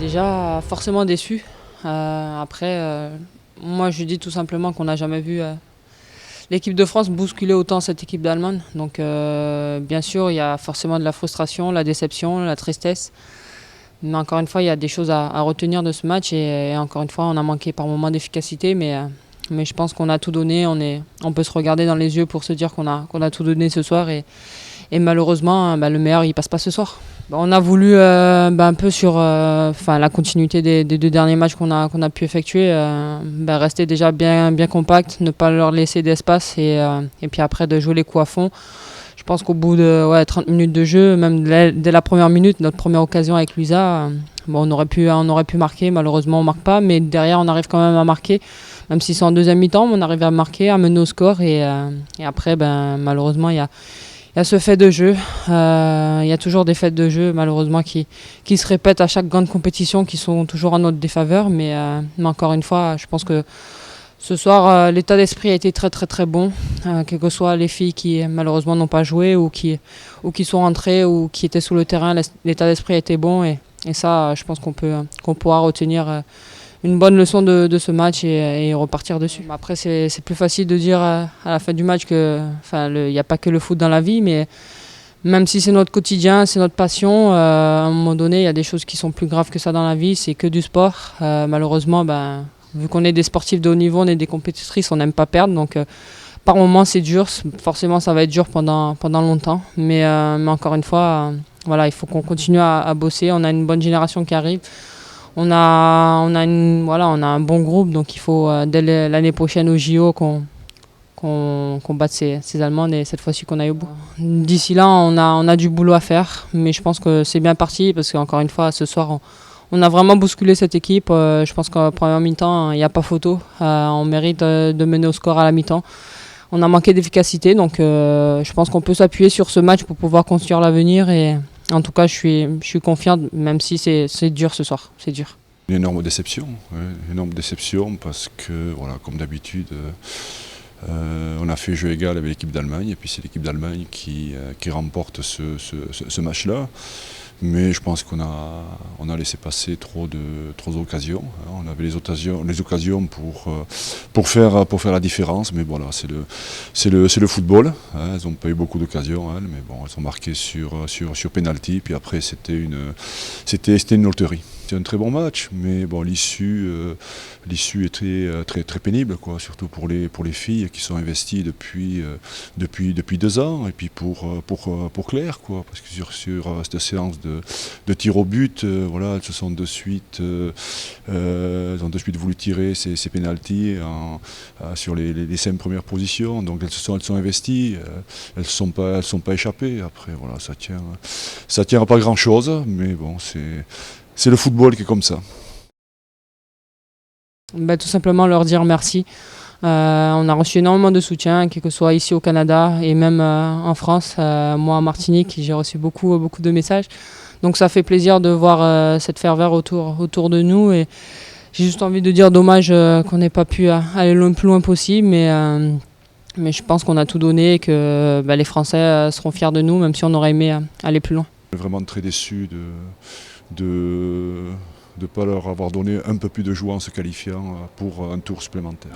Déjà forcément déçu. Après, moi je dis tout simplement qu'on n'a jamais vu l'équipe de France bousculer autant cette équipe d'Allemagne. Donc bien sûr, il y a forcément de la frustration, la déception, la tristesse. Mais encore une fois, il y a des choses à retenir de ce match. Et encore une fois, on a manqué par moments d'efficacité. Mais je pense qu'on a tout donné. On peut se regarder dans les yeux pour se dire qu'on a tout donné ce soir. Et malheureusement, le meilleur, il passe pas ce soir. On a voulu un peu sur la continuité des 2 derniers matchs qu'on a pu effectuer, rester déjà bien compact, ne pas leur laisser d'espace et puis après de jouer les coups à fond. Je pense qu'au bout de 30 minutes de jeu, même dès la première minute, notre première occasion avec Luisa, on aurait pu marquer, malheureusement on ne marque pas, mais derrière on arrive quand même à marquer, même si c'est en deuxième mi-temps, on arrive à marquer, à mener au score et après malheureusement il y a ce fait de jeu, il y a toujours des faits de jeu malheureusement qui se répètent à chaque grande compétition, qui sont toujours en notre défaveur, mais encore une fois, je pense que ce soir, l'état d'esprit a été très très très bon, quelles que soient les filles qui malheureusement n'ont pas joué ou qui sont rentrées ou qui étaient sous le terrain, l'état d'esprit a été bon et ça, je pense qu'on pourra retenir une bonne leçon de ce match et repartir dessus. Après, c'est plus facile de dire à la fin du match qu'il n'y a pas que le foot dans la vie, mais même si c'est notre quotidien, c'est notre passion, à un moment donné, il y a des choses qui sont plus graves que ça dans la vie, c'est que du sport. Malheureusement, vu qu'on est des sportifs de haut niveau, on est des compétitrices, on n'aime pas perdre, donc par moments c'est dur, forcément ça va être dur pendant longtemps, mais encore une fois, il faut qu'on continue à bosser, on a une bonne génération qui arrive. On a un bon groupe, donc il faut dès l'année prochaine au JO qu'on batte ces Allemandes et cette fois-ci qu'on aille au bout. D'ici là, on a du boulot à faire, mais je pense que c'est bien parti parce qu'encore une fois, ce soir, on a vraiment bousculé cette équipe. Je pense qu'en première mi-temps, il n'y a pas photo. On mérite de mener au score à la mi-temps. On a manqué d'efficacité, donc je pense qu'on peut s'appuyer sur ce match pour pouvoir construire l'avenir et en tout cas, je suis confiant, même si c'est dur ce soir, c'est dur. Une énorme déception parce que, voilà, comme d'habitude, on a fait jeu égal avec l'équipe d'Allemagne et puis c'est l'équipe d'Allemagne qui remporte ce match-là. Mais je pense qu'on a laissé passer trop d'occasions. On avait les occasions pour faire la différence, mais voilà, c'est le football. Elles n'ont pas eu beaucoup d'occasions, mais bon, elles ont marqué sur penalty. Puis après, c'était une loterie. C'était un très bon match, mais bon, l'issue était très très pénible, quoi, surtout pour les filles qui sont investies depuis 2 ans, et puis pour Claire, quoi, parce que sur cette séance de tir au but, voilà, elles se sont de suite voulu tirer ces pénaltys sur les 5 premières positions, donc elles sont investies, elles sont pas échappées. Après, voilà, ça tient à pas grand chose, mais bon, c'est le football qui est comme ça. Tout simplement leur dire merci. On a reçu énormément de soutien, quel que soit ici au Canada et même en France. Moi, en Martinique, j'ai reçu beaucoup de messages. Donc ça fait plaisir de voir cette ferveur autour de nous. Et j'ai juste envie de dire dommage qu'on n'ait pas pu aller le plus loin possible. Mais je pense qu'on a tout donné et que les Français seront fiers de nous, même si on aurait aimé aller plus loin. Vraiment très déçu de ne pas leur avoir donné un peu plus de joie en se qualifiant pour un tour supplémentaire.